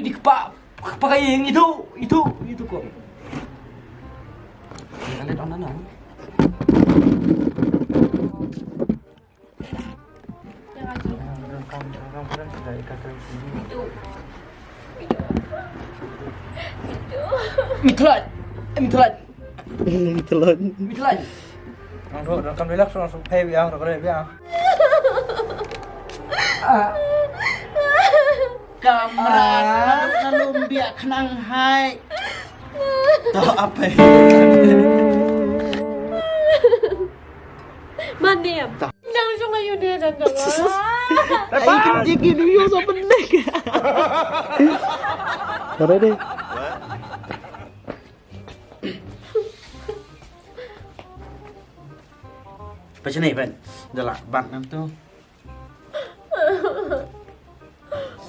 Ini pakai yang itu kok. Kita lihat online lah. Orang sudah ikatkan sini. Itu. Mitlan. Rồi, cầm lấy lắc xong phê bị ăn, rồi có đây bị ăn. Kamera lalu dia kenang hai. Tahu apa? Mana? Nang cuma dia dah kalah. Ai jigi ni yo so pendek. Taruh deh. Macam ni, Pan? Dah lah, bat nanti.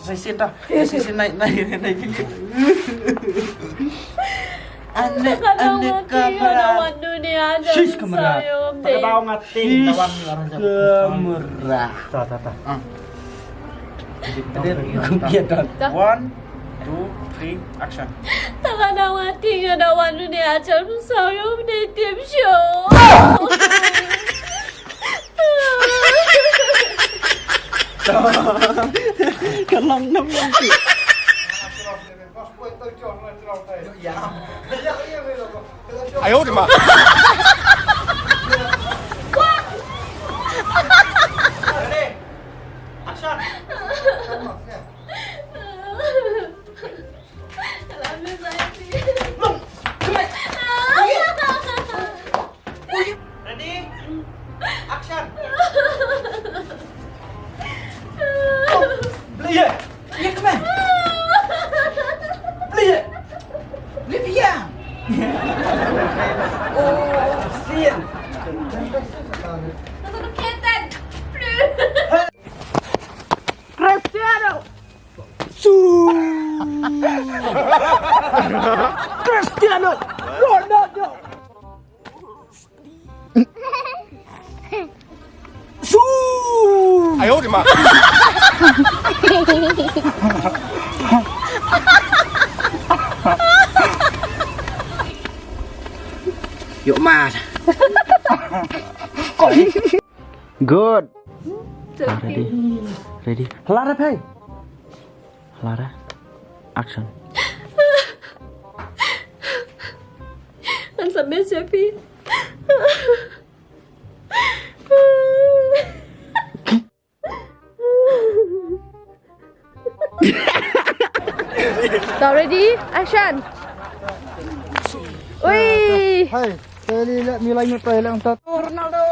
Saya dah. Saya naik. Ane kamera. Shish kamera. Tak tahu ngating. Tawang orang Kamera. Tak. Biar dah. 1, 2, 3, action. Tak ada mati, ada wanita ni ajar saya ni tiap Kalang nam nanti. Ayo, Mak. Ready? Action. Ready? Action. Beli kemana? Beli dia. Oh, sian. Cristiano. Cristiano Ronaldo. Ayo, Mak. Yuk mat. Good. Ready. Lara bhai. Lara. Action. Anh sampai siapa? Ready? Action. Wih. Hai, saya lihat nilainya Thailand. Ronaldo.